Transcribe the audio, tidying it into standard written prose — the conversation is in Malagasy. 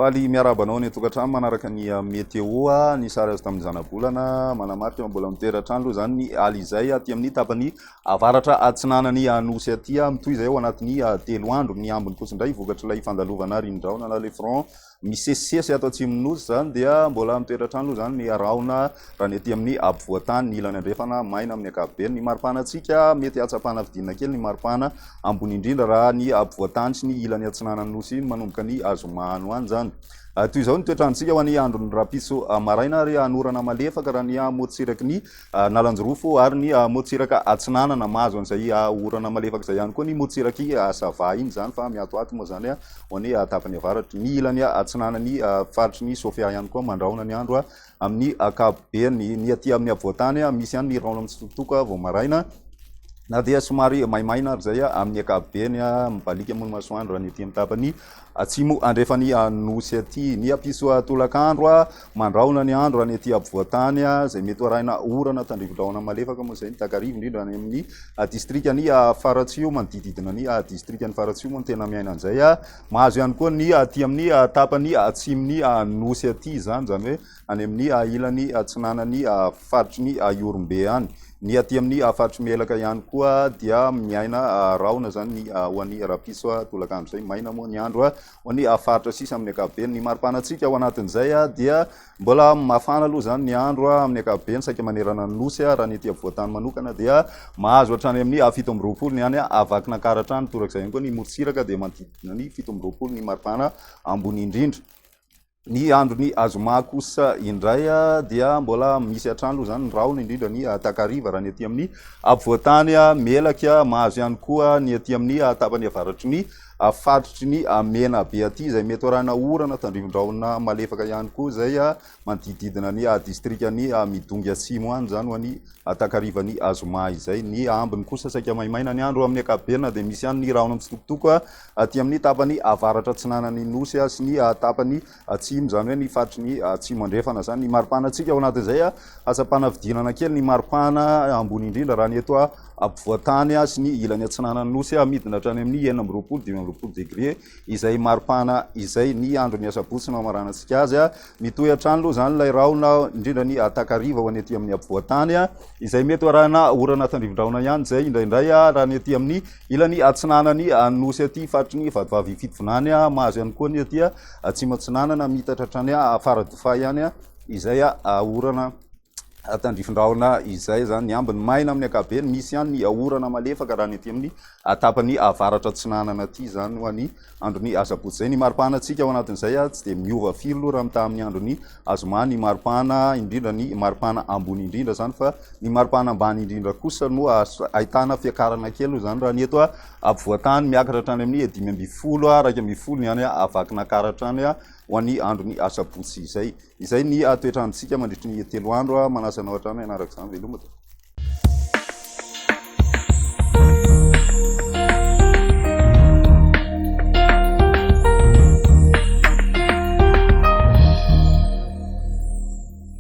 Faly miarabanao ny tokantrano manaraka ny météo ny sary azo tamin'ny zanabolana manamarika mbola mitoeran-trano aloha zany ny aly izay aty amin'ny tapany avaratra atsinanany anosy aty mitoy izay ao anatin'ny 3 andro ny ambiny kotsindray vokatra ilay fandalovana rindraona na le front misesisesy ato atsimon'nosy zany dia mbola mitoeran-trano aloha zany ny araona raha ny aty amin'ny ampovoantany ny ilany andrefana maina amin'ny ankapobeny ny maripanatsika mety atsapana vidinina kely ny maripana ambony indrindra raha ny ampovoantany sy ny ilany atsinanany nosy manomboka ny azomano any zany. Toy izao ny toetrandrontsika ho an'ny andron'ny rapiso maraina ary hanorana malefaka raha ny moatsiraky ny nalanjorofo ary ny moatsiraka atsinanana mahazo an'izay orana malefaka izay ihany koa ny moatsiraky sava iny zany fa miatoato moa zany ho an'ny tapany avaratry ny ilany atsinanany faritry ny sofia ihany koa mandrahona ny andro amin'ny ankapobeny ny aty amin'ny ampovoantany misy ihany ny raona amin'ny tsitokotoka vao maraina na dia somary maimaina ary zay amin'ny ankapobeny mibalika moa ny masoandro raha ny aty amin'ny tapany atsimo andrefany nosy aty ny apiso tolakandro mandrahona ny andro raha ny aty ampovoantany zay mety arahina orana tandrivo-drahona malefaka moa zay ny takarivo indrindra any amin'ny distrikany Faratsio manodididina ny distrikany Faratsio moa ny tena miaina an'izay mahazo ihany koa ny aty amin'ny tapany atsimony nosy aty zany hoe any amin'ny ilany atsinanany faritry ny Iorombe any ny aty amin'ny faritry melaka ihany koa dia miaina raona zany ny ho an'ny rapiso tolakandro zay maina moa ny andro ho an'ny faritra sisa amin'ny ankapobeny ny maripanatsika ao anatin'izay dia mbola mafana aloha zany ny andro amin'ny ankapobeny saika manerana ny nosy raha ny aty ampovoantany manokana dia mahazo hatrany amin'ny 7 ny any avakina karatrany torak'izay ihany koa ny motsiraka dia manodidina ny 7 ny maripana ambony indrindra. Ny andro ny azoma kosa indray dia mbola misy hatrany aloha zany ny raona indrindra ny takariva raha ny aty amin'ny ampovoantany melaka mahazo ihany koa ny aty amin'ny tapany avaratry ny faritry ny mena be aty zay mety arahina orana tandrivon-drahona malefaka ihany koa zay manodididina ny distrikany midongy atsimo any zany ho an'ny takarivany azoma izay ny ambiny kosa saika maimaina ny andro amin'ny ankapobeny dia misy ihany ny raona mitsitokotoko aty amin'ny tapany avaratra atsinanany nosy sy ny tapany atsimo zany hoe ny faritry ny atsimo andrefana zany ny maripanatsika ao anatin'izay atsapana vidinana kely ny maripana ambony indrindra raha ny eto ampovoantany sy ny ilany atsinanany nosy midina hatrany amin'ny 9-20 degré izay maripana izay ny andro ny asabotsy no amaranantsika azy mitohy hatrany aloha zany ilay raona indrindra ny takariva ho any aty amin'ny ampovoantany izay mety arahina orana tandrivon-drahona ihany zay indraindray raha ny aty amin'ny ilany atsinanany nosy aty faritry ny vadivavy fitovinany mahazo ihany koa ny aty atsimo atsinanana mitatra hatrany faradofa ihany izay orana tandrifon-drahona izay zany ny ambiny maina amin'ny ankapobeny misy ihany ny orana malefaka raha ny aty amin'ny tapany avaratra atsinanana aty zany ho an'ny androny asabotsy zay ny maripanatsika ao anatin'izay tsy dia miova firy aloha raha mitaha amin'ny androny azoma ny maripana indrindra ny maripana ambony indrindra zany fa ny maripana ambany indrindra kosa no ahitana fiakarana kely zany raha ny eto ampovoantany miakatra hatrany amin'ny 5-20 2-20 ny any avakina karatrany ho an'ny androny asabotsy izay ny toetrandrontsika mandritry ny 3 andro manasanao hatrany ianaraka izany veloma.